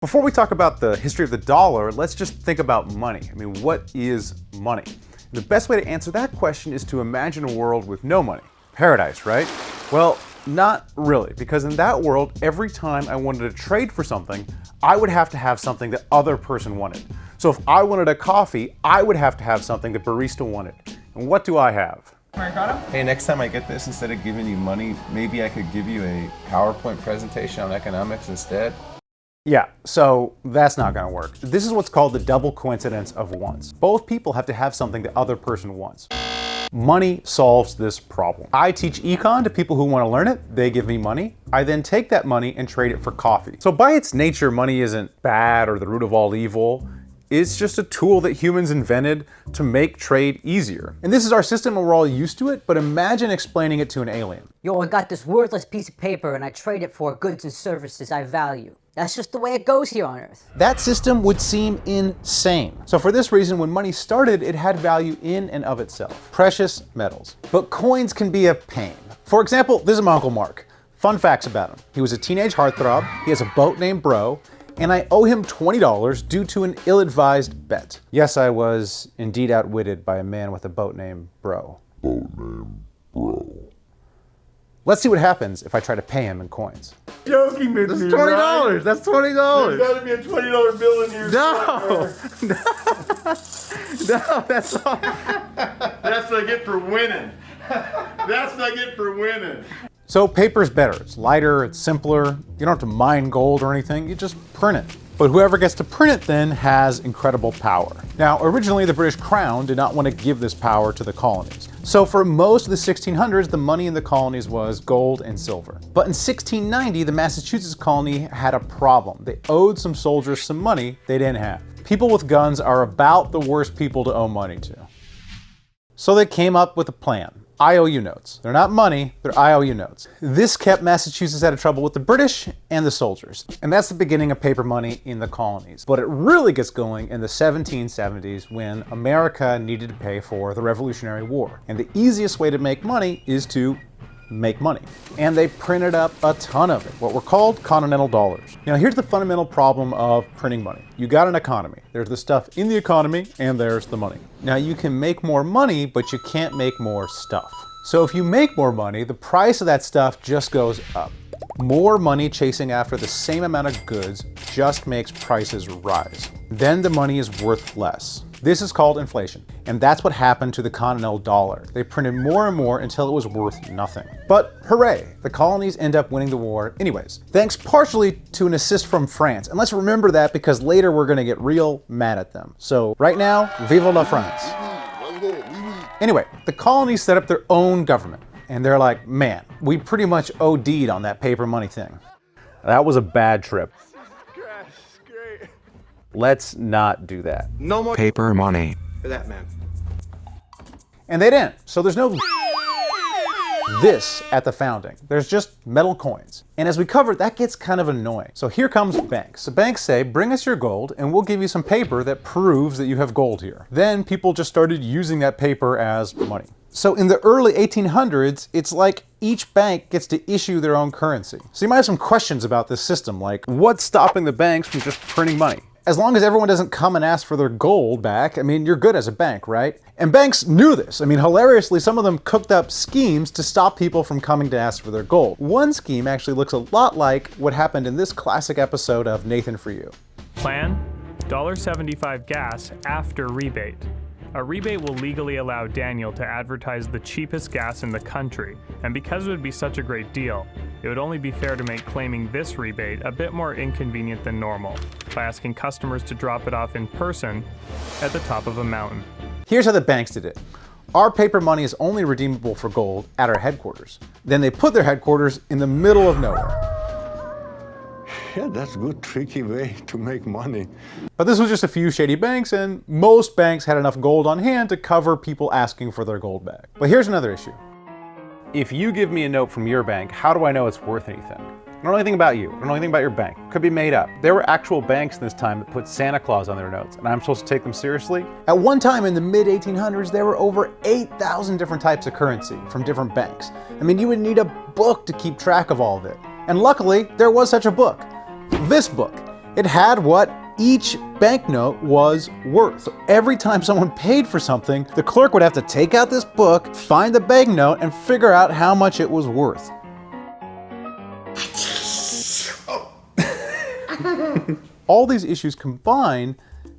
Before we talk about the history of the dollar, let's just think about money. I mean, what is money? The best way to answer that question is to imagine a world with no money. Paradise, right? Well, not really, because in that world, every time I wanted to trade for something, I would have to have something the other person wanted. So if I wanted a coffee, I would have to have something the barista wanted. And what do I have? Hey, next time I get this, instead of giving you money, maybe I could give you a PowerPoint presentation on economics instead. Yeah, so that's not gonna work. This is what's called the double coincidence of wants. Both people have to have something the other person wants. Money solves this problem. I teach econ to people who want to learn it. They give me money. I then take that money and trade it for coffee. So by its nature, money isn't bad or the root of all evil. It's just a tool that humans invented to make trade easier. And this is our system and we're all used to it, but imagine explaining it to an alien. Yo, I got this worthless piece of paper and I trade it for goods and services I value. That's just the way it goes here on Earth. That system would seem insane. So for this reason, when money started, it had value in and of itself. Precious metals. But coins can be a pain. For example, this is my Uncle Mark. Fun facts about him. He was a teenage heartthrob, he has a boat named Bro, and I owe him $20 due to an ill-advised bet. Yes, I was indeed outwitted by a man with a boat named Bro. Let's see what happens if I try to pay him in coins. Joking with That's me, $20. right? That's $20. There's gotta be a $20 bill in here. No, no, that's all. That's what I get for winning. That's what I get for winning. So paper's better. It's lighter, it's simpler. You don't have to mine gold or anything. You just print it. But whoever gets to print it then has incredible power. Now, originally the British Crown did not want to give this power to the colonies. So for most of the 1600s, the money in the colonies was gold and silver. But in 1690, the Massachusetts colony had a problem. They owed some soldiers some money they didn't have. People with guns are about the worst people to owe money to. So they came up with a plan. IOU notes. They're not money, they're IOU notes. This kept Massachusetts out of trouble with the British and the soldiers. And that's the beginning of paper money in the colonies. But it really gets going in the 1770s when America needed to pay for the Revolutionary War. And the easiest way to make money is to make money. And they printed up a ton of it, what were called continental dollars. Now here's the fundamental problem of printing money. You got an economy. There's the stuff in the economy and there's the money. Now you can make more money, but you can't make more stuff. So if you make more money, the price of that stuff just goes up. More money chasing after the same amount of goods just makes prices rise. Then the money is worth less. This is called inflation, and that's what happened to the continental dollar. They printed more and more until it was worth nothing. But hooray, the colonies end up winning the war anyways, thanks partially to an assist from France. And let's remember that because later we're gonna get real mad at them. So right now, vive la France. Anyway, the colonies set up their own government, and they're like, man, we pretty much OD'd on that paper money thing. That was a bad trip. Let's not do that. No more paper money for that man. And they didn't. So there's no this at the founding. There's just metal coins. And as we covered, that gets kind of annoying. So here comes banks. So banks say, bring us your gold and we'll give you some paper that proves that you have gold here. Then people just started using that paper as money. So in the early 1800s, it's like each bank gets to issue their own currency. So you might have some questions about this system, like what's stopping the banks from just printing money? As long as everyone doesn't come and ask for their gold back, I mean, you're good as a bank, right? And banks knew this. I mean, hilariously, some of them cooked up schemes to stop people from coming to ask for their gold. One scheme actually looks a lot like what happened in this classic episode of Nathan For You. Plan, $1.75 gas after rebate. A rebate will legally allow Daniel to advertise the cheapest gas in the country, and because it would be such a great deal, it would only be fair to make claiming this rebate a bit more inconvenient than normal, by asking customers to drop it off in person at the top of a mountain. Here's how the banks did it. Our paper money is only redeemable for gold at our headquarters. Then they put their headquarters in the middle of nowhere. Yeah, that's a good, tricky way to make money. But this was just a few shady banks, and most banks had enough gold on hand to cover people asking for their gold back. But here's another issue. If you give me a note from your bank, how do I know it's worth anything? I don't know anything about you. I don't know anything about your bank. It could be made up. There were actual banks in this time that put Santa Claus on their notes, and I'm supposed to take them seriously? At one time in the mid-1800s, there were over 8,000 different types of currency from different banks. I mean, you would need a book to keep track of all of it. And luckily, there was such a book. This book. It had what each banknote was worth. Every time someone paid for something, the clerk would have to take out this book, find the banknote, and figure out how much it was worth. All these issues combined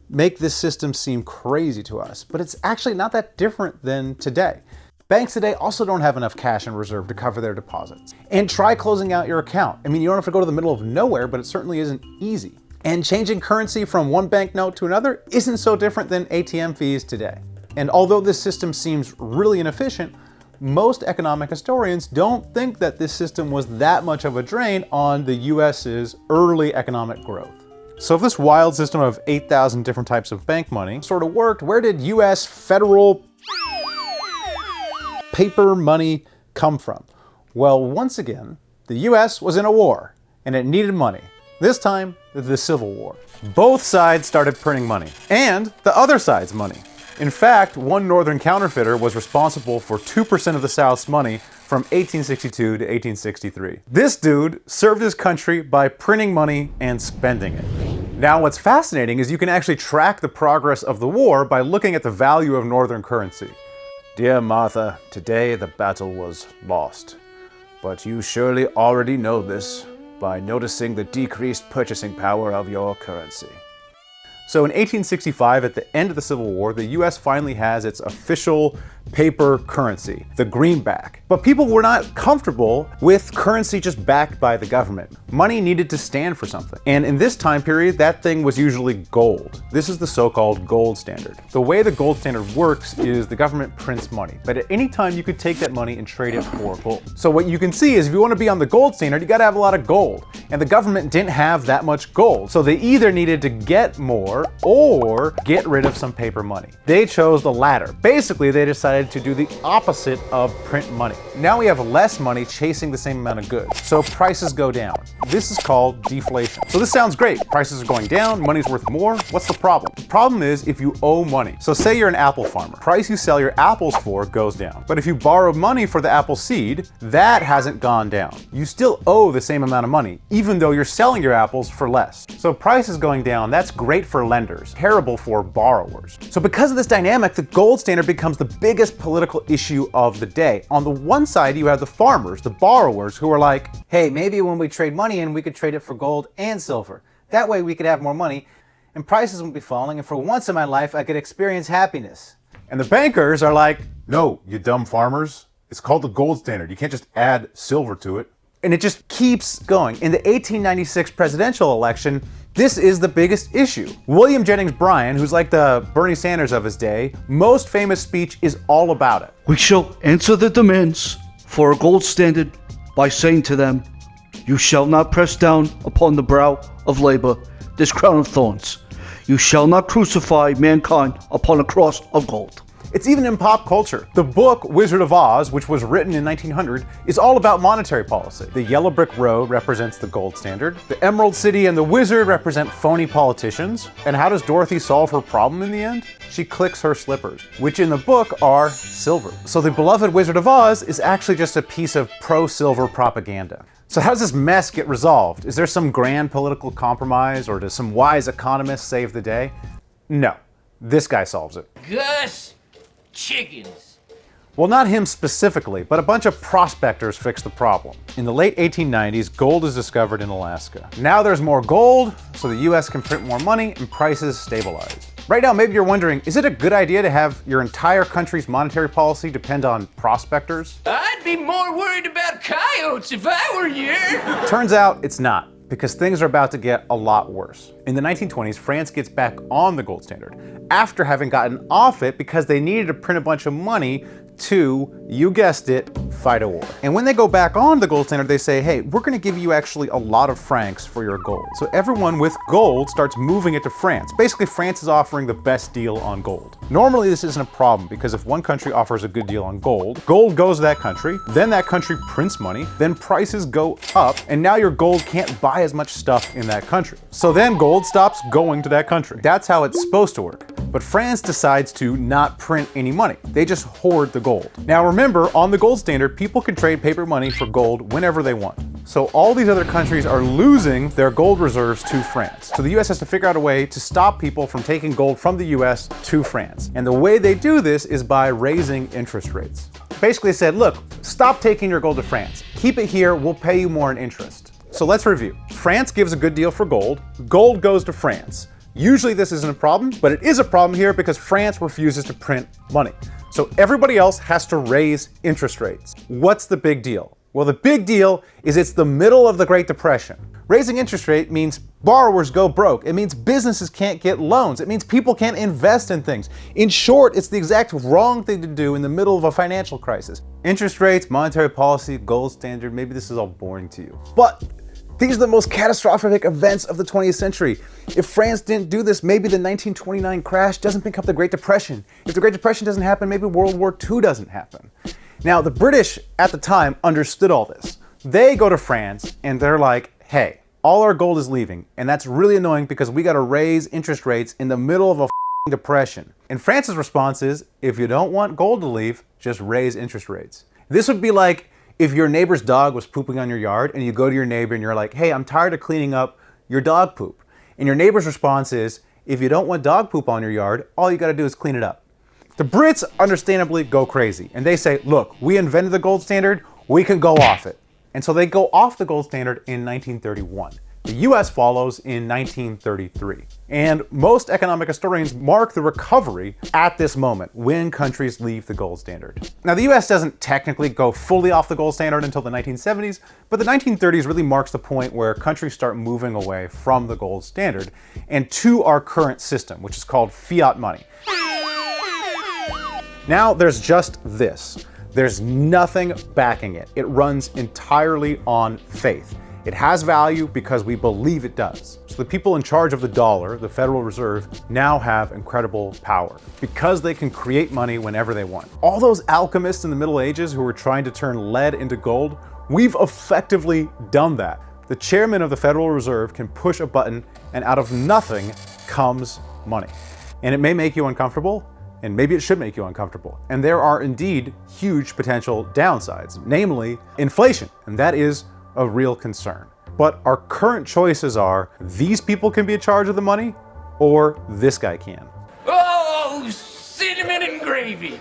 make this system seem crazy to us, but it's actually not that different than today. Banks today also don't have enough cash in reserve to cover their deposits. And try closing out your account. I mean, you don't have to go to the middle of nowhere, but it certainly isn't easy. And changing currency from one banknote to another isn't so different than ATM fees today. And although this system seems really inefficient, most economic historians don't think that this system was that much of a drain on the US's early economic growth. So if this wild system of 8,000 different types of bank money sort of worked, where did US federal paper money come from? Well, once again, the US was in a war and it needed money. This time, the Civil War. Both sides started printing money, and the other side's money. In fact, one northern counterfeiter was responsible for 2% of the South's money from 1862 to 1863. This dude served his country by printing money and spending it. Now, what's fascinating is you can actually track the progress of the war by looking at the value of northern currency. Dear Martha, today the battle was lost, but you surely already know this by noticing the decreased purchasing power of your currency. So in 1865, at the end of the Civil War, the US finally has its official paper currency, the greenback. But people were not comfortable with currency just backed by the government. Money needed to stand for something. And in this time period, that thing was usually gold. This is the so-called gold standard. The way the gold standard works is the government prints money, but at any time you could take that money and trade it for gold. So what you can see is if you want to be on the gold standard, you got to have a lot of gold. And the government didn't have that much gold. So they either needed to get more or get rid of some paper money. They chose the latter. Basically, they decided to do the opposite of print money. Now we have less money chasing the same amount of goods, so prices go down. This is called deflation. So this sounds great. Prices are going down, money's worth more. What's the problem? The problem is if you owe money. So say you're an apple farmer. Price you sell your apples for goes down. But if you borrow money for the apple seed, that hasn't gone down. You still owe the same amount of money, even though you're selling your apples for less. So prices going down, that's great for lenders, terrible for borrowers. So because of this dynamic, the gold standard becomes the biggest political issue of the day. On the one side, you have the farmers, the borrowers, who are like, hey, maybe when we trade money in, we could trade it for gold and silver. That way we could have more money and prices wouldn't be falling, and for once in my life, I could experience happiness. And the bankers are like, no, you dumb farmers. It's called the gold standard. You can't just add silver to it. And it just keeps going. In the 1896 presidential election, this is the biggest issue. William Jennings Bryan, who's like the Bernie Sanders of his day, most famous speech is all about it. We shall answer the demands for a gold standard by saying to them, you shall not press down upon the brow of labor this crown of thorns. You shall not crucify mankind upon a cross of gold. It's even in pop culture. The book Wizard of Oz, which was written in 1900, is all about monetary policy. The yellow brick road represents the gold standard. The Emerald City and the Wizard represent phony politicians. And how does Dorothy solve her problem in the end? She clicks her slippers, which in the book are silver. So the beloved Wizard of Oz is actually just a piece of pro-silver propaganda. So how does this mess get resolved? Is there some grand political compromise, or does some wise economist save the day? No, this guy solves it. Gus! Chickens. Well, not him specifically, but a bunch of prospectors fixed the problem. In the late 1890s, gold is discovered in Alaska. Now there's more gold, so the US can print more money and prices stabilize. Right now, maybe you're wondering, is it a good idea to have your entire country's monetary policy depend on prospectors? I'd be more worried about coyotes if I were you. Turns out it's not, because things are about to get a lot worse. In the 1920s, France gets back on the gold standard after having gotten off it because they needed to print a bunch of money to, you guessed it, fight a war. And when they go back on the gold standard, they say, hey, we're gonna give you actually a lot of francs for your gold. So everyone with gold starts moving it to France. Basically, France is offering the best deal on gold. Normally, this isn't a problem because if one country offers a good deal on gold, gold goes to that country, then that country prints money, then prices go up, and now your gold can't buy as much stuff in that country. So then gold stops going to that country. That's how it's supposed to work. But France decides to not print any money. They just hoard the gold. Now remember, on the gold standard, people can trade paper money for gold whenever they want. So all these other countries are losing their gold reserves to France. So the US has to figure out a way to stop people from taking gold from the US to France. And the way they do this is by raising interest rates. Basically said, look, stop taking your gold to France. Keep it here, we'll pay you more in interest. So let's review. France gives a good deal for gold. Gold goes to France. Usually this isn't a problem, but it is a problem here because France refuses to print money. So everybody else has to raise interest rates. What's the big deal? Well, the big deal is it's the middle of the Great Depression. Raising interest rate means borrowers go broke. It means businesses can't get loans. It means people can't invest in things. In short, it's the exact wrong thing to do in the middle of a financial crisis. Interest rates, monetary policy, gold standard, maybe this is all boring to you. But these are the most catastrophic events of the 20th century. If France didn't do this, maybe the 1929 crash doesn't become the Great Depression. If the Great Depression doesn't happen, maybe World War II doesn't happen. Now, the British at the time understood all this. They go to France and they're like, hey, all our gold is leaving, and that's really annoying because we gotta raise interest rates in the middle of a depression. And France's response is, if you don't want gold to leave, just raise interest rates. This would be like if your neighbor's dog was pooping on your yard and you go to your neighbor and you're like, hey, I'm tired of cleaning up your dog poop. And your neighbor's response is, if you don't want dog poop on your yard, all you gotta do is clean it up. The Brits understandably go crazy and they say, look, we invented the gold standard, we can go off it. And so they go off the gold standard in 1931. The US follows in 1933. And most economic historians mark the recovery at this moment when countries leave the gold standard. Now, the US doesn't technically go fully off the gold standard until the 1970s, but the 1930s really marks the point where countries start moving away from the gold standard and to our current system, which is called fiat money. Now there's just this. There's nothing backing it. It runs entirely on faith. It has value because we believe it does. So the people in charge of the dollar, the Federal Reserve, now have incredible power because they can create money whenever they want. All those alchemists in the Middle Ages who were trying to turn lead into gold, we've effectively done that. The chairman of the Federal Reserve can push a button and out of nothing comes money. And it may make you uncomfortable, and maybe it should make you uncomfortable. And there are indeed huge potential downsides, namely inflation, and that is a real concern. But our current choices are, these people can be in charge of the money, or this guy can. Oh, cinnamon and gravy.